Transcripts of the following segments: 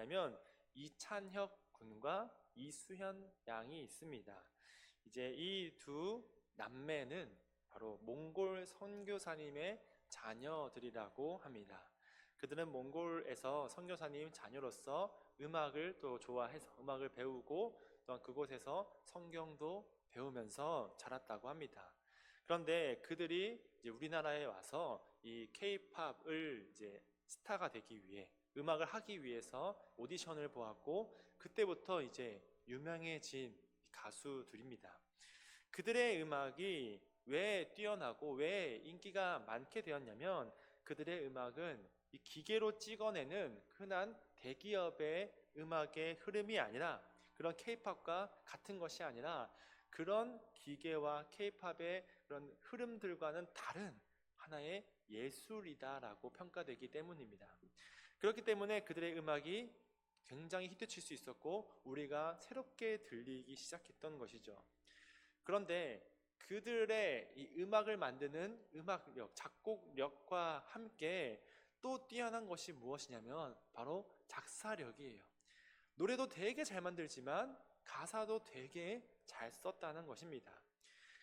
있냐면 이찬혁 군과 이수현 양이 있습니다. 이제 이 두 남매는 바로 몽골 선교사님의 자녀들이라고 합니다. 그들은 몽골에서 선교사님 자녀로서 음악을 또 좋아해서 음악을 배우고 또한 그곳에서 성경도 배우면서 자랐다고 합니다. 그런데 그들이 이제 우리나라에 와서 이 K-팝을 이제 스타가 되기 위해 음악을 하기 위해서 오디션을 보았고 그때부터 이제 유명해진 가수들입니다. 그들의 음악이 왜 뛰어나고 왜 인기가 많게 되었냐면 그들의 음악은 이 기계로 찍어내는 흔한 대기업의 음악의 흐름이 아니라 그런 K-팝과 같은 것이 아니라 그런 기계와 K-팝의 그런 흐름들과는 다른 하나의 예술이다라고 평가되기 때문입니다. 그렇기 때문에 그들의 음악이 굉장히 히트칠 수 있었고 우리가 새롭게 들리기 시작했던 것이죠. 그런데 그들의 이 음악을 만드는 음악력, 작곡력과 함께 또 뛰어난 것이 무엇이냐면 바로 작사력이에요. 노래도 되게 잘 만들지만 가사도 되게 잘 썼다는 것입니다.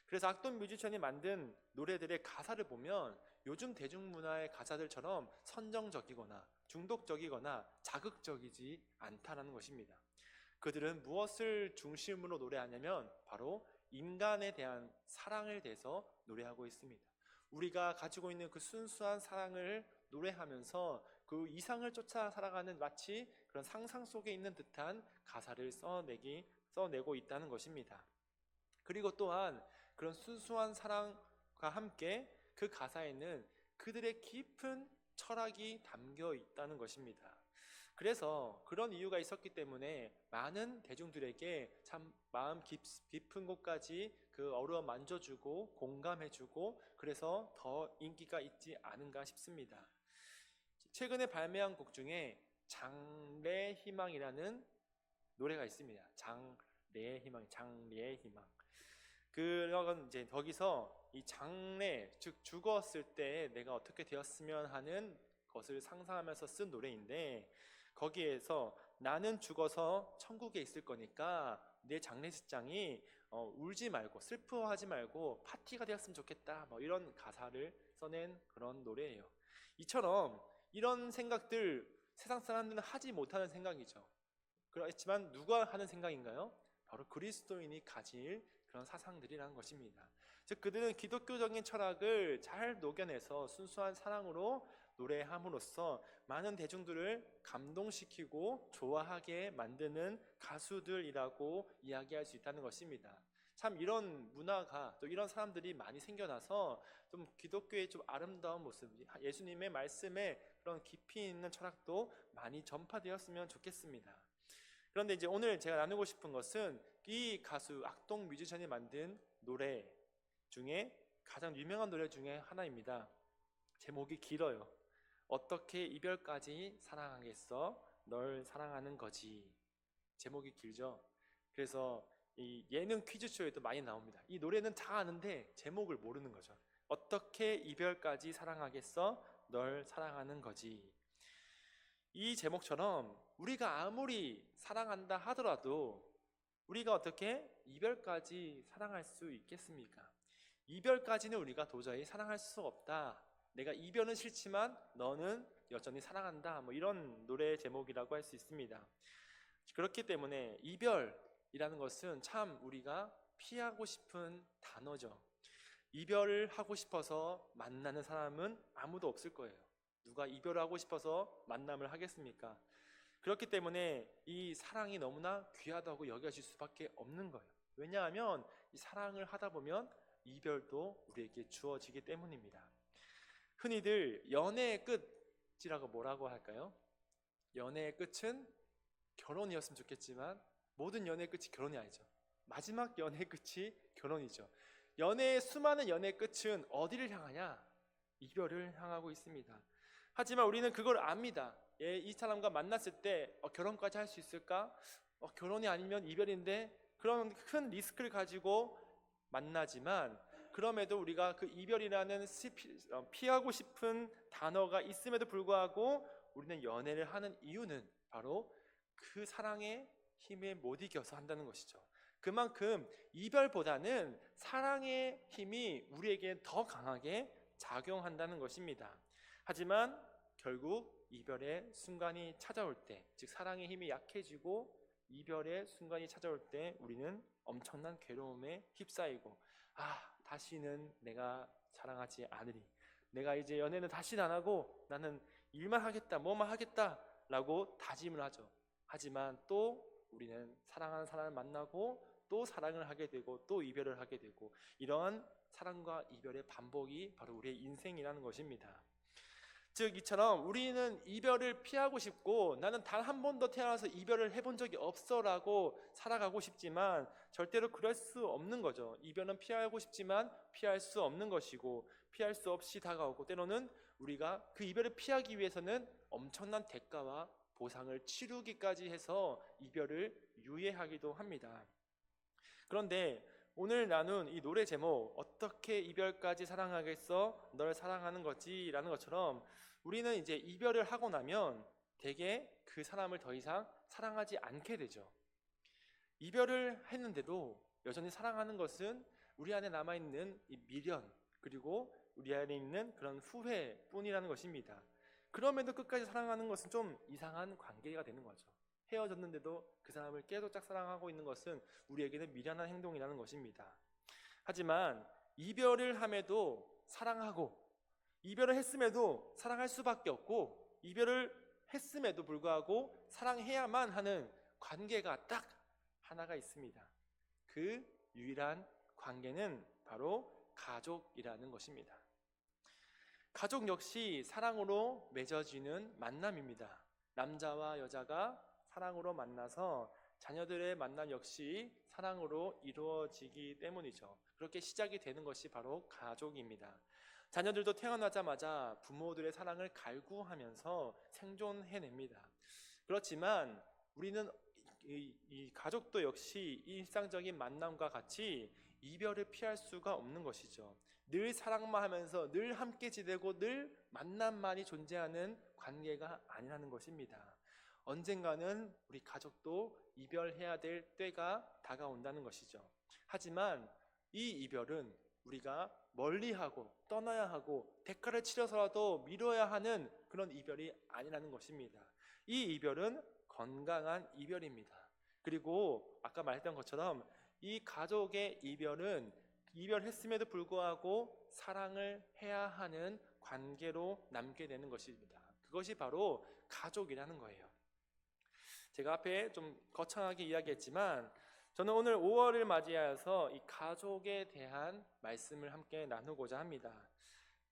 그래서 악동 뮤지션이 만든 노래들의 가사를 보면 요즘 대중문화의 가사들처럼 선정적이거나 중독적이거나 자극적이지 않다는 것입니다. 그들은 무엇을 중심으로 노래하냐면 바로 인간에 대한 사랑을 대해서 노래하고 있습니다. 우리가 가지고 있는 그 순수한 사랑을 노래하면서 그 이상을 쫓아 살아가는 마치 그런 상상 속에 있는 듯한 가사를 써내고 있다는 것입니다. 그리고 또한 그런 순수한 사랑과 함께 그 가사에는 그들의 깊은 철학이 담겨 있다는 것입니다. 그래서 그런 이유가 있었기 때문에 많은 대중들에게 참 마음 깊은 곳까지 그 어루어 만져주고 공감해주고 그래서 더 인기가 있지 않은가 싶습니다. 최근에 발매한 곡 중에 장래의 희망이라는 노래가 있습니다. 장래의 희망. 그건 이제 거기서 이 장래, 즉 죽었을 때 내가 어떻게 되었으면 하는 것을 상상하면서 쓴 노래인데 거기에서 나는 죽어서 천국에 있을 거니까 내 장례식장이 울지 말고 슬퍼하지 말고 파티가 되었으면 좋겠다 뭐 이런 가사를 써낸 그런 노래예요. 이처럼 이런 생각들 세상 사람들은 하지 못하는 생각이죠. 그렇지만 누가 하는 생각인가요? 바로 그리스도인이 가질 그런 사상들이라는 것입니다. 즉 그들은 기독교적인 철학을 잘 녹여내서 순수한 사랑으로 노래함으로써 많은 대중들을 감동시키고 좋아하게 만드는 가수들이라고 이야기할 수 있다는 것입니다. 참 이런 문화가 또 이런 사람들이 많이 생겨나서 좀 기독교의 좀 아름다운 모습, 예수님의 말씀에 그런 깊이 있는 철학도 많이 전파되었으면 좋겠습니다. 그런데 이제 오늘 제가 나누고 싶은 것은 이 가수 악동 뮤지션이 만든 노래 중에 가장 유명한 노래 중에 하나입니다. 제목이 길어요. 어떻게 이별까지 사랑하겠어? 널 사랑하는 거지. 제목이 길죠. 그래서 이 예능 퀴즈쇼에도 많이 나옵니다. 이 노래는 다 아는데 제목을 모르는 거죠. 어떻게 이별까지 사랑하겠어? 널 사랑하는 거지. 이 제목처럼 우리가 아무리 사랑한다 하더라도 우리가 어떻게 이별까지 사랑할 수 있겠습니까? 이별까지는 우리가 도저히 사랑할 수 없다. 내가 이별은 싫지만 너는 여전히 사랑한다. 뭐 이런 노래 제목이라고 할 수 있습니다. 그렇기 때문에 이별이라는 것은 참 우리가 피하고 싶은 단어죠. 이별을 하고 싶어서 만나는 사람은 아무도 없을 거예요. 누가 이별을 하고 싶어서 만남을 하겠습니까? 그렇기 때문에 이 사랑이 너무나 귀하다고 여겨질 수밖에 없는 거예요. 왜냐하면 이 사랑을 하다 보면 이별도 우리에게 주어지기 때문입니다. 흔히들 연애의 끝이라고 뭐라고 할까요? 연애의 끝은 결혼이었으면 좋겠지만 모든 연애의 끝이 결혼이 아니죠. 마지막 연애의 끝이 결혼이죠. 수많은 연애의 끝은 어디를 향하냐? 이별을 향하고 있습니다. 하지만 우리는 그걸 압니다. 이 사람과 만났을 때 결혼까지 할 수 있을까? 결혼이 아니면 이별인데 그런 큰 리스크를 가지고 만나지만 그럼에도 우리가 그 이별이라는 피하고 싶은 단어가 있음에도 불구하고 우리는 연애를 하는 이유는 바로 그 사랑의 힘에 못 이겨서 한다는 것이죠. 그만큼 이별보다는 사랑의 힘이 우리에게 더 강하게 작용한다는 것입니다. 하지만 결국 이별의 순간이 찾아올 때, 즉 사랑의 힘이 약해지고 이별의 순간이 찾아올 때 우리는 엄청난 괴로움에 휩싸이고, 다시는 내가 사랑하지 않으리, 내가 이제 연애는 다시는 안 하고 나는 일만 하겠다, 뭐만 하겠다 라고 다짐을 하죠. 하지만 또 우리는 사랑하는 사람을 만나고 또 사랑을 하게 되고 또 이별을 하게 되고, 이러한 사랑과 이별의 반복이 바로 우리의 인생이라는 것입니다. 즉 이처럼 우리는 이별을 피하고 싶고, 나는 단 한 번도 태어나서 이별을 해본 적이 없어 라고 살아가고 싶지만 절대로 그럴 수 없는 거죠. 이별은 피하고 싶지만 피할 수 없는 것이고, 피할 수 없이 다가오고, 때로는 우리가 그 이별을 피하기 위해서는 엄청난 대가와 보상을 치르기까지 해서 이별을 유예하기도 합니다. 그런데 오늘 나눈 이 노래 제목, 어떻게 이별까지 사랑하겠어 널 사랑하는 거지 라는 것처럼, 우리는 이제 이별을 하고 나면 대개 그 사람을 더 이상 사랑하지 않게 되죠. 이별을 했는데도 여전히 사랑하는 것은 우리 안에 남아있는 이 미련, 그리고 우리 안에 있는 그런 후회뿐이라는 것입니다. 그럼에도 끝까지 사랑하는 것은 좀 이상한 관계가 되는 거죠. 헤어졌는데도 그 사람을 계속 짝사랑하고 있는 것은 우리에게는 미련한 행동이라는 것입니다. 하지만 이별을 함에도 사랑하고, 이별을 했음에도 사랑할 수밖에 없고, 이별을 했음에도 불구하고 사랑해야만 하는 관계가 딱 하나가 있습니다. 그 유일한 관계는 바로 가족이라는 것입니다. 가족 역시 사랑으로 맺어지는 만남입니다. 남자와 여자가 사랑으로 만나서 자녀들의 만남 역시 사랑으로 이루어지기 때문이죠. 그렇게 시작이 되는 것이 바로 가족입니다. 자녀들도 태어나자마자 부모들의 사랑을 갈구하면서 생존해냅니다. 그렇지만 우리는 이 가족도 역시 일상적인 만남과 같이 이별을 피할 수가 없는 것이죠. 늘 사랑만 하면서 늘 함께 지내고 늘 만남만이 존재하는 관계가 아니라는 것입니다. 언젠가는 우리 가족도 이별해야 될 때가 다가온다는 것이죠. 하지만 이 이별은 우리가 멀리하고 떠나야 하고 대가를 치러서라도 미뤄야 하는 그런 이별이 아니라는 것입니다. 이 이별은 건강한 이별입니다. 그리고 아까 말했던 것처럼 이 가족의 이별은 이별했음에도 불구하고 사랑을 해야 하는 관계로 남게 되는 것입니다. 그것이 바로 가족이라는 거예요. 제가 앞에 좀 거창하게 이야기했지만 저는 오늘 5월을 맞이하여서 이 가족에 대한 말씀을 함께 나누고자 합니다.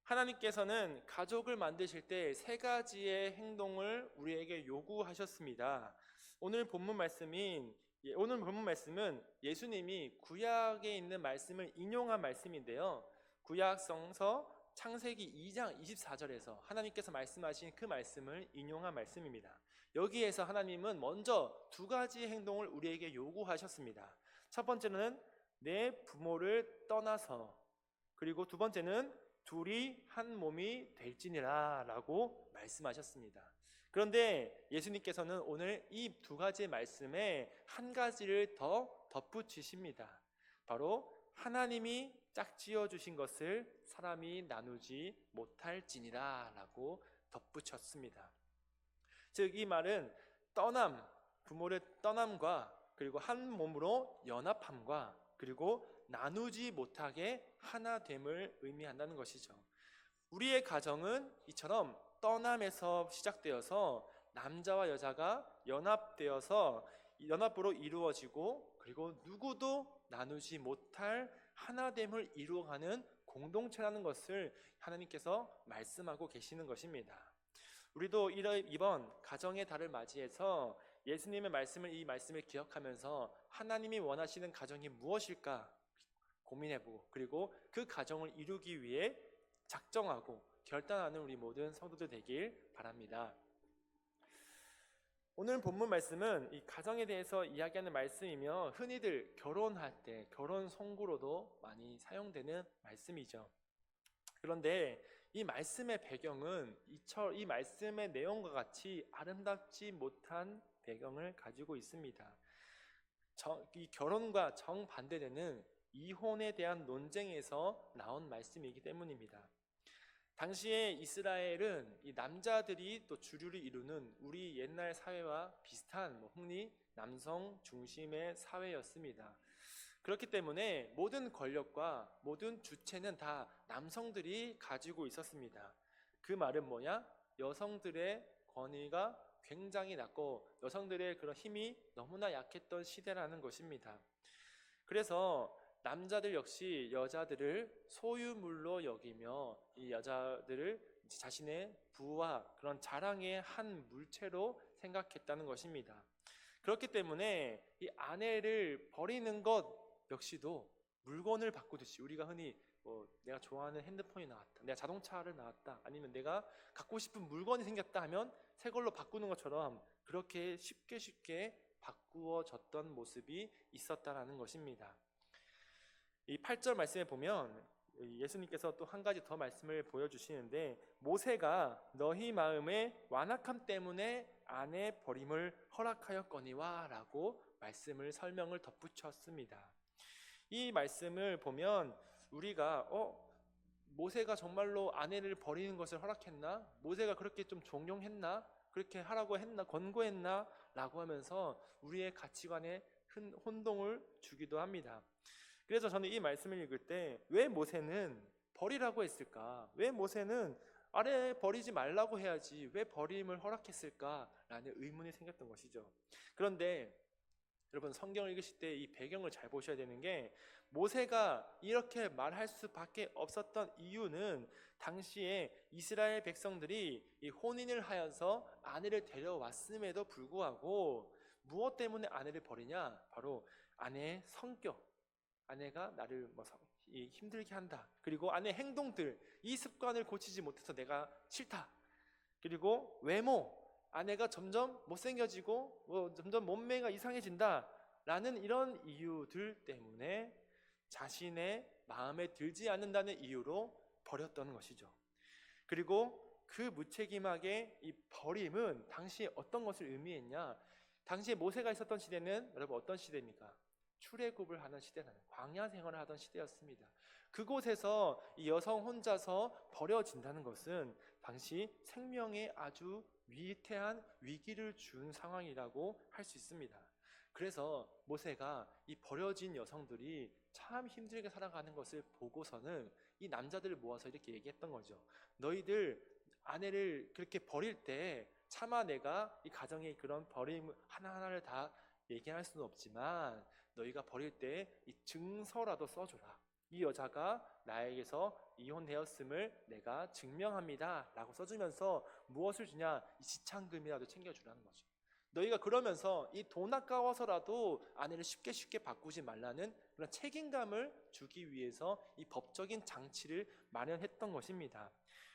하나님께서는 가족을 만드실 때 세 가지의 행동을 우리에게 요구하셨습니다. 오늘 본문 말씀은 예수님이 구약에 있는 말씀을 인용한 말씀인데요. 구약성서 창세기 2장 24절에서 하나님께서 말씀하신 그 말씀을 인용한 말씀입니다. 여기에서 하나님은 먼저 두 가지 행동을 우리에게 요구하셨습니다. 첫 번째는 내 부모를 떠나서, 그리고 두 번째는 둘이 한 몸이 될지니라 라고 말씀하셨습니다. 그런데 예수님께서는 오늘 이 두 가지 말씀에 한 가지를 더 덧붙이십니다. 바로 하나님이 짝지어 주신 것을 사람이 나누지 못할지니라 라고 덧붙였습니다. 즉 이 말은 부모를 떠남과 그리고 한 몸으로 연합함과 그리고 나누지 못하게 하나됨을 의미한다는 것이죠. 우리의 가정은 이처럼 떠남에서 시작되어서 남자와 여자가 연합으로 이루어지고, 그리고 누구도 나누지 못할 하나됨을 이루어가는 공동체라는 것을 하나님께서 말씀하고 계시는 것입니다. 우리도 이번 가정의 달을 맞이해서 예수님의 이 말씀을 기억하면서 하나님이 원하시는 가정이 무엇일까 고민해보고, 그리고 그 가정을 이루기 위해 작정하고 결단하는 우리 모든 성도들 되길 바랍니다. 오늘 본문 말씀은 이 가정에 대해서 이야기하는 말씀이며 흔히들 결혼할 때 결혼 선고로도 많이 사용되는 말씀이죠. 그런데 이 말씀의 배경은 이 말씀의 내용과 같이 아름답지 못한 배경을 가지고 있습니다. 이 결혼과 정반대되는 이혼에 대한 논쟁에서 나온 말씀이기 때문입니다. 당시에 이스라엘은 이 남자들이 또 주류를 이루는 우리 옛날 사회와 비슷한 흔히 남성 중심의 사회였습니다. 그렇기 때문에 모든 권력과 모든 주체는 다 남성들이 가지고 있었습니다. 그 말은 뭐냐? 여성들의 권위가 굉장히 낮고 여성들의 그런 힘이 너무나 약했던 시대라는 것입니다. 그래서 남자들 역시 여자들을 소유물로 여기며 이 여자들을 자신의 부와 그런 자랑의 한 물체로 생각했다는 것입니다. 그렇기 때문에 이 아내를 버리는 것 역시도 물건을 바꾸듯이 우리가 흔히 내가 좋아하는 핸드폰이 나왔다, 내가 자동차를 나왔다, 아니면 내가 갖고 싶은 물건이 생겼다 하면 새 걸로 바꾸는 것처럼 그렇게 쉽게 바꾸어졌던 모습이 있었다라는 것입니다. 이 8절 말씀에 보면 예수님께서 또 한 가지 더 말씀을 보여주시는데, 모세가 너희 마음의 완악함 때문에 아내 버림을 허락하였거니와 라고 말씀을 설명을 덧붙였습니다. 이 말씀을 보면 우리가 모세가 정말로 아내를 버리는 것을 허락했나? 모세가 그렇게 좀 종용했나? 그렇게 하라고 했나? 권고했나? 라고 하면서 우리의 가치관에 혼동을 주기도 합니다. 그래서 저는 이 말씀을 읽을 때 왜 모세는 버리라고 했을까? 왜 모세는 아내 버리지 말라고 해야지 왜 버림을 허락했을까라는 의문이 생겼던 것이죠. 그런데 여러분, 성경을 읽으실 때 이 배경을 잘 보셔야 되는 게, 모세가 이렇게 말할 수밖에 없었던 이유는 당시에 이스라엘 백성들이 이 혼인을 하여서 아내를 데려왔음에도 불구하고 무엇 때문에 아내를 버리냐? 바로 아내의 성격, 아내가 나를 힘들게 한다, 그리고 아내 행동들, 이 습관을 고치지 못해서 내가 싫다, 그리고 외모, 아내가 점점 못생겨지고 점점 몸매가 이상해진다 라는 이런 이유들 때문에 자신의 마음에 들지 않는다는 이유로 버렸던 것이죠. 그리고 그 무책임하게 이 버림은 당시에 어떤 것을 의미했냐? 당시에 모세가 있었던 시대는 여러분 어떤 시대입니까? 출애굽을 하는 시대는 광야 생활을 하던 시대였습니다. 그곳에서 이 여성 혼자서 버려진다는 것은 당시 생명에 아주 위태한 위기를 준 상황이라고 할 수 있습니다. 그래서 모세가 이 버려진 여성들이 참 힘들게 살아가는 것을 보고서는 이 남자들을 모아서 이렇게 얘기했던 거죠. 너희들 아내를 그렇게 버릴 때 차마 내가 이 가정의 그런 버림 하나하나를 다 얘기할 수는 없지만 너희가 버릴 때 이 증서라도 써줘라. 이 여자가 나에게서 이혼되었음을 내가 증명합니다 라고 써주면서 무엇을 주냐? 이 지참금이라도 챙겨주라는 거죠. 너희가 그러면서 이 돈 아까워서라도 아내를 쉽게 바꾸지 말라는 그런 책임감을 주기 위해서 이 법적인 장치를 마련했던 것입니다.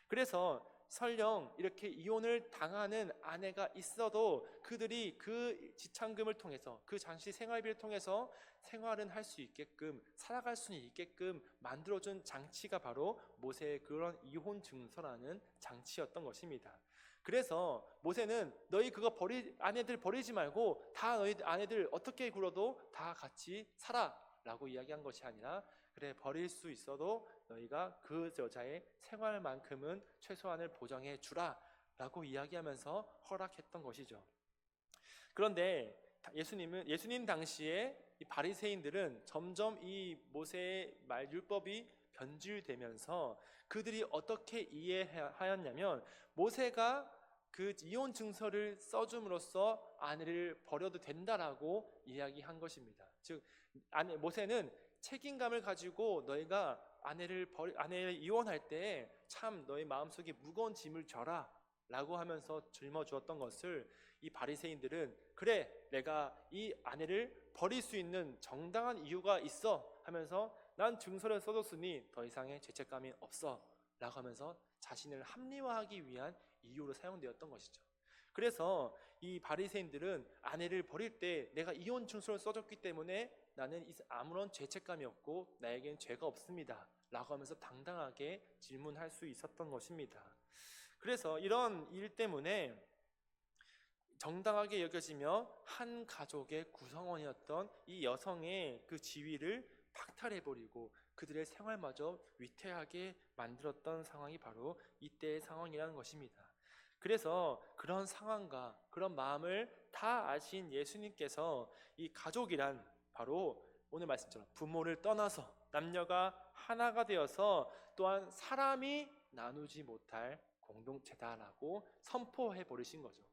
그래서 설령 이렇게 이혼을 당하는 아내가 있어도 그들이 그 지참금을 통해서, 그 장시 생활비를 통해서 생활은 할 수 있게끔, 살아갈 수 있게끔 만들어준 장치가 바로 모세의 그런 이혼 증서라는 장치였던 것입니다. 그래서 모세는 너희 아내들 버리지 말고 다 너희 아내들 어떻게 굴어도 다 같이 살아 라고 이야기한 것이 아니라, 그래 버릴 수 있어도 너희가 그 여자의 생활만큼은 최소한을 보장해 주라 라고 이야기하면서 허락했던 것이죠. 그런데 예수님 당시에 이 바리새인들은 점점 이 모세의 율법이 변질되면서 그들이 어떻게 이해하였냐면, 모세가 그 이혼 증서를 써줌으로써 아내를 버려도 된다라고 이야기한 것입니다. 즉 모세는 책임감을 가지고 너희가 아내를 이혼할 때 참 너희 마음속에 무거운 짐을 져라 라고 하면서 짊어주었던 것을 이 바리새인들은, 그래 내가 이 아내를 버릴 수 있는 정당한 이유가 있어 하면서 난 증서를 써줬으니 더 이상의 죄책감이 없어 라고 하면서 자신을 합리화하기 위한 이유로 사용되었던 것이죠. 그래서 이 바리새인들은 아내를 버릴 때 내가 이혼 증서를 써줬기 때문에 나는 아무런 죄책감이 없고 나에겐 죄가 없습니다 라고 하면서 당당하게 질문할 수 있었던 것입니다. 그래서 이런 일 때문에 정당하게 여겨지며 한 가족의 구성원이었던 이 여성의 그 지위를 박탈해버리고 그들의 생활마저 위태하게 만들었던 상황이 바로 이때의 상황이라는 것입니다. 그래서 그런 상황과 그런 마음을 다 아신 예수님께서 이 가족이란 바로 오늘 말씀처럼 부모를 떠나서 남녀가 하나가 되어서 또한 사람이 나누지 못할 공동체다라고 선포해 버리신 거죠.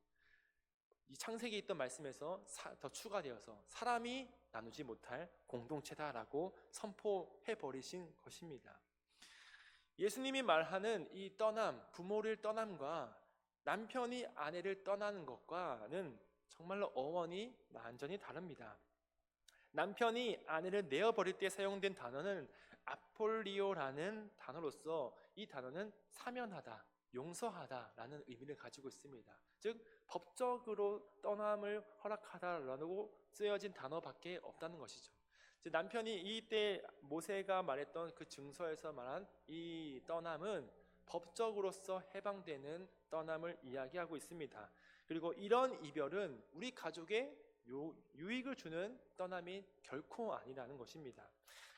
이 창세기에 있던 말씀에서 더 추가되어서 사람이 나누지 못할 공동체다라고 선포해 버리신 것입니다. 예수님이 말하는 이 떠남, 부모를 떠남과 남편이 아내를 떠나는 것과는 정말로 어원이 완전히 다릅니다. 남편이 아내를 내어버릴 때 사용된 단어는 아폴리오라는 단어로서 이 단어는 사면하다, 용서하다라는 의미를 가지고 있습니다. 즉 법적으로 떠남을 허락하다라고 쓰여진 단어밖에 없다는 것이죠. 즉 남편이 이때 모세가 말했던 그 증서에서 말한 이 떠남은 법적으로서 해방되는 떠남을 이야기하고 있습니다. 그리고 이런 이별은 우리 가족에 유익을 주는 떠남이 결코 아니라는 것입니다.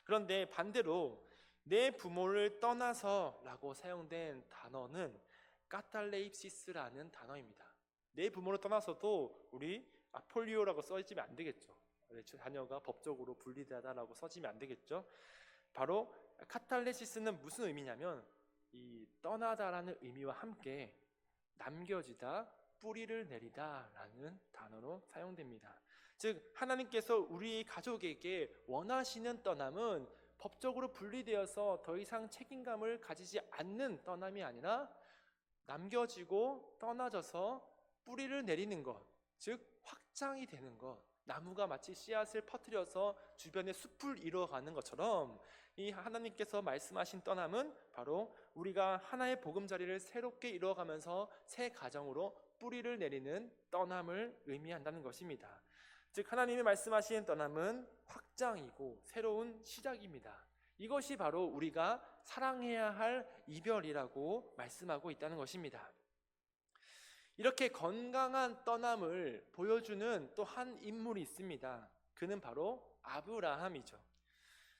그런데 반대로 내 부모를 떠나서 라고 사용된 단어는 까탈레입시스라는 단어입니다. 내 부모를 떠나서도 우리 아폴리오라고 써지면 안 되겠죠. 자녀가 법적으로 분리되다라고 써지면 안 되겠죠. 바로 카탈레시스는 무슨 의미냐면 이 떠나다라는 의미와 함께 남겨지다, 뿌리를 내리다라는 단어로 사용됩니다. 즉 하나님께서 우리 가족에게 원하시는 떠남은 법적으로 분리되어서 더 이상 책임감을 가지지 않는 떠남이 아니라 남겨지고 떠나져서 뿌리를 내리는 것, 즉 확장이 되는 것, 나무가 마치 씨앗을 퍼뜨려서 주변에 숲을 이루어가는 것처럼 이 하나님께서 말씀하신 떠남은 바로 우리가 하나의 보금자리를 새롭게 이루어가면서 새 가정으로 뿌리를 내리는 떠남을 의미한다는 것입니다. 즉 하나님이 말씀하신 떠남은 확장이고 새로운 시작입니다. 이것이 바로 우리가 사랑해야 할 이별이라고 말씀하고 있다는 것입니다. 이렇게 건강한 떠남을 보여주는 또 한 인물이 있습니다. 그는 바로 아브라함이죠.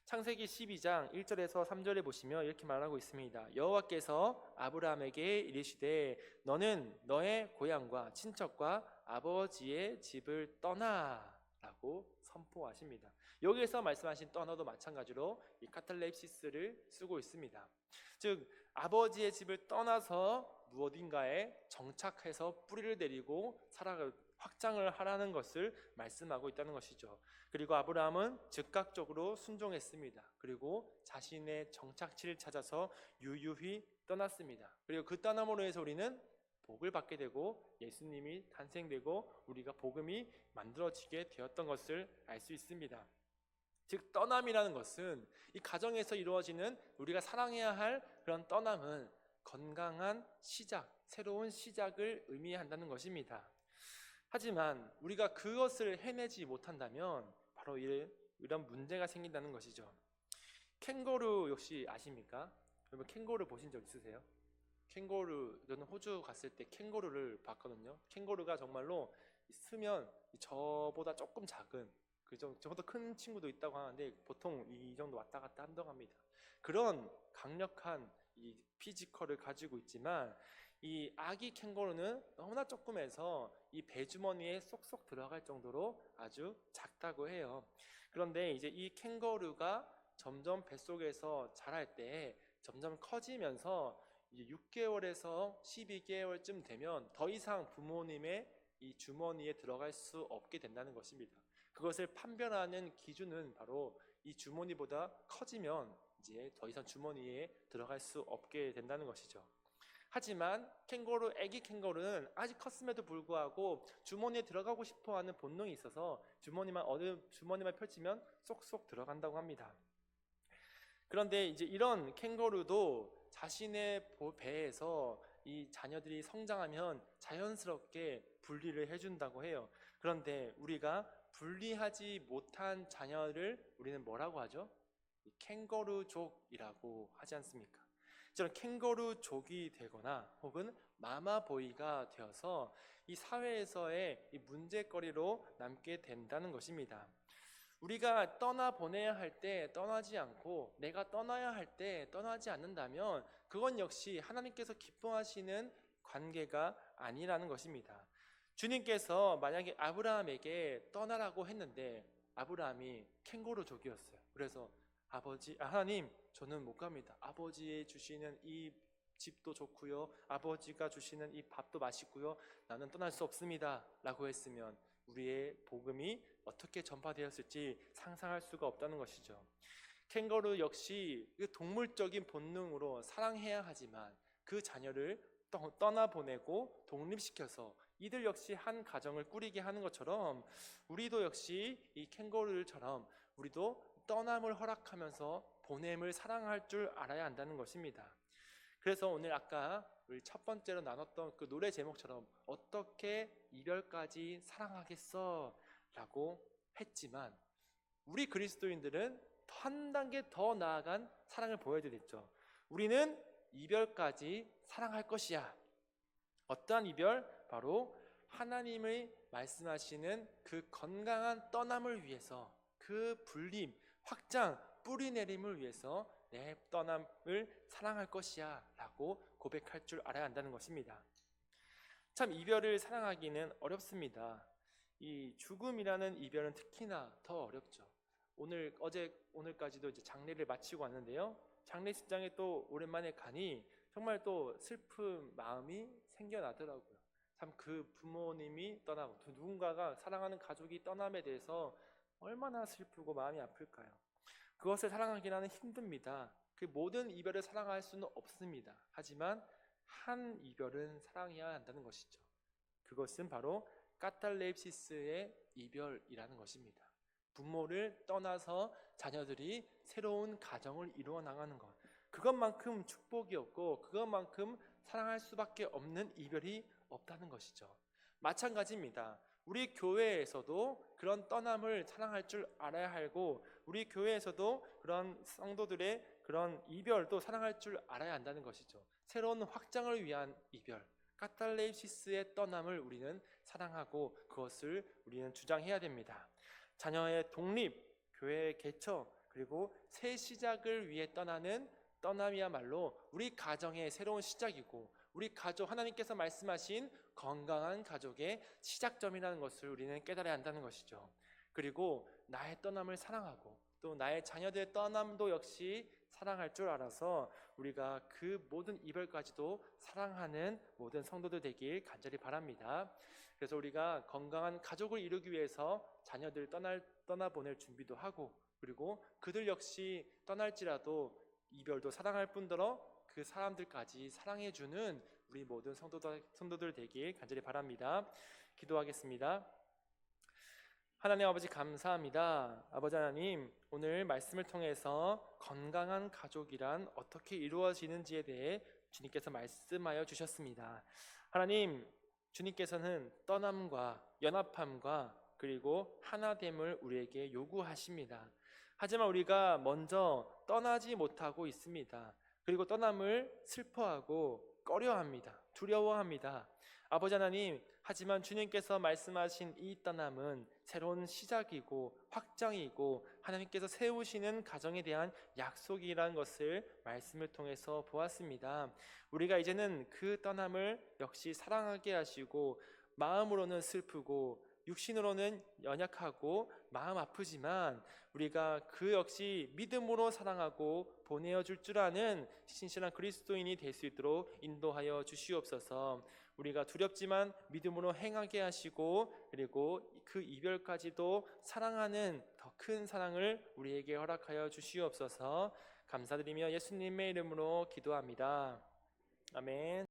창세기 12장 1절에서 3절에 보시면 이렇게 말하고 있습니다. 여호와께서 아브라함에게 이르시되 너는 너의 고향과 친척과 아버지의 집을 떠나라고 선포하십니다. 여기에서 말씀하신 떠나도 마찬가지로 이 카탈렙시스를 쓰고 있습니다. 즉 아버지의 집을 떠나서 무엇인가에 정착해서 뿌리를 내리고 확장을 하라는 것을 말씀하고 있다는 것이죠. 그리고 아브라함은 즉각적으로 순종했습니다. 그리고 자신의 정착지를 찾아서 유유히 떠났습니다. 그리고 그 떠남으로 해서 우리는 복을 받게 되고 예수님이 탄생되고 우리가 복음이 만들어지게 되었던 것을 알 수 있습니다. 즉 떠남이라는 것은 이 가정에서 이루어지는 우리가 사랑해야 할 그런 떠남은 건강한 시작, 새로운 시작을 의미한다는 것입니다. 하지만 우리가 그것을 해내지 못한다면 바로 이런 문제가 생긴다는 것이죠. 캥거루 혹시 아십니까? 여러분 캥거루 보신 적 있으세요? 캥거루, 저는 호주 갔을 때 캥거루를 봤거든요. 캥거루가 정말로 있으면 저보다 조금 작은 저보다 큰 친구도 있다고 하는데 보통 이 정도 왔다 갔다 한다고 합니다. 그런 강력한 이 피지컬을 가지고 있지만 이 아기 캥거루는 너무나 조그매서 이 배주머니에 쏙쏙 들어갈 정도로 아주 작다고 해요. 그런데 이제 이 캥거루가 점점 뱃속에서 자랄 때 점점 커지면서 이제 6개월에서 12개월쯤 되면 더 이상 부모님의 이 주머니에 들어갈 수 없게 된다는 것입니다. 그것을 판별하는 기준은 바로 이 주머니보다 커지면 이제 더 이상 주머니에 들어갈 수 없게 된다는 것이죠. 하지만 아기 캥거루는 아직 컸음에도 불구하고 주머니에 들어가고 싶어하는 본능이 있어서 주머니만 펼치면 쏙쏙 들어간다고 합니다. 그런데 이제 이런 캥거루도 자신의 배에서 이 자녀들이 성장하면 자연스럽게 분리를 해준다고 해요. 그런데 우리가 분리하지 못한 자녀를 우리는 뭐라고 하죠? 캥거루족이라고 하지 않습니까? 저는 캥거루족이 되거나 혹은 마마보이가 되어서 이 사회에서의 이 문제거리로 남게 된다는 것입니다. 우리가 떠나보내야 할 때 떠나지 않고 내가 떠나야 할 때 떠나지 않는다면 그건 역시 하나님께서 기뻐하시는 관계가 아니라는 것입니다. 주님께서 만약에 아브라함에게 떠나라고 했는데 아브라함이 캥거루족이었어요. 그래서 하나님, 저는 못 갑니다. 아버지의 주시는 이 집도 좋고요, 아버지가 주시는 이 밥도 맛있고요, 나는 떠날 수 없습니다 라고 했으면 우리의 복음이 어떻게 전파되었을지 상상할 수가 없다는 것이죠. 캥거루 역시 그 동물적인 본능으로 사랑해야 하지만 그 자녀를 떠나보내고 독립시켜서 이들 역시 한 가정을 꾸리게 하는 것처럼 우리도 역시 이 캥거루들처럼 우리도 떠남을 허락하면서 보냄을 사랑할 줄 알아야 한다는 것입니다. 그래서 오늘 아까 우리 첫 번째로 나눴던 그 노래 제목처럼 어떻게 이별까지 사랑하겠어 라고 했지만 우리 그리스도인들은 한 단계 더 나아간 사랑을 보여야 되겠죠. 우리는 이별까지 사랑할 것이야. 어떠한 이별? 바로 하나님의 말씀하시는 그 건강한 떠남을 위해서, 그 분림, 확장, 뿌리내림을 위해서 내 떠남을 사랑할 것이야 라고 고백할 줄 알아야 한다는 것입니다. 참 이별을 사랑하기는 어렵습니다. 이 죽음이라는 이별은 특히나 더 어렵죠. 오늘까지도 이제 장례를 마치고 왔는데요, 장례식장에 또 오랜만에 가니 정말 또 슬픈 마음이 생겨나더라고요. 참 그 부모님이 떠나고 누군가가 사랑하는 가족이 떠남에 대해서 얼마나 슬프고 마음이 아플까요? 그것을 사랑하기는 힘듭니다. 그 모든 이별을 사랑할 수는 없습니다. 하지만 한 이별은 사랑해야 한다는 것이죠. 그것은 바로 카탈렙시스의 이별이라는 것입니다. 부모를 떠나서 자녀들이 새로운 가정을 이루어 나가는 것, 그것만큼 축복이 없고 그것만큼 사랑할 수밖에 없는 이별이 없다는 것이죠. 마찬가지입니다. 우리 교회에서도 그런 떠남을 사랑할 줄 알아야 하고 우리 교회에서도 그런 성도들의 그런 이별도 사랑할 줄 알아야 한다는 것이죠. 새로운 확장을 위한 이별, 카탈레시스의 떠남을 우리는 사랑하고 그것을 우리는 주장해야 됩니다. 자녀의 독립, 교회의 개척, 그리고 새 시작을 위해 떠나는 떠남이야말로 우리 가정의 새로운 시작이고 우리 가족, 하나님께서 말씀하신 건강한 가족의 시작점이라는 것을 우리는 깨달아야 한다는 것이죠. 그리고 나의 떠남을 사랑하고 또 나의 자녀들의 떠남도 역시 사랑할 줄 알아서 우리가 그 모든 이별까지도 사랑하는 모든 성도들 되길 간절히 바랍니다. 그래서 우리가 건강한 가족을 이루기 위해서 자녀들 떠나보낼 준비도 하고 그리고 그들 역시 떠날지라도 이별도 사랑할 뿐더러 그 사람들까지 사랑해주는 우리 모든 성도들 되길 간절히 바랍니다. 기도하겠습니다. 하나님 아버지 감사합니다. 아버지 하나님, 오늘 말씀을 통해서 건강한 가족이란 어떻게 이루어지는지에 대해 주님께서 말씀하여 주셨습니다. 하나님, 주님께서는 떠남과 연합함과 그리고 하나됨을 우리에게 요구하십니다. 하지만 우리가 먼저 떠나지 못하고 있습니다. 그리고 떠남을 슬퍼하고 꺼려합니다. 두려워합니다. 아버지 하나님, 하지만 주님께서 말씀하신 이 떠남은 새로운 시작이고 확장이고 하나님께서 세우시는 가정에 대한 약속이라는 것을 말씀을 통해서 보았습니다. 우리가 이제는 그 떠남을 역시 사랑하게 하시고 마음으로는 슬프고 육신으로는 연약하고 마음 아프지만 우리가 그 역시 믿음으로 사랑하고 보내어 줄 줄 아는 신실한 그리스도인이 될 수 있도록 인도하여 주시옵소서. 우리가 두렵지만 믿음으로 행하게 하시고 그리고 그 이별까지도 사랑하는 더 큰 사랑을 우리에게 허락하여 주시옵소서. 감사드리며 예수님의 이름으로 기도합니다. 아멘.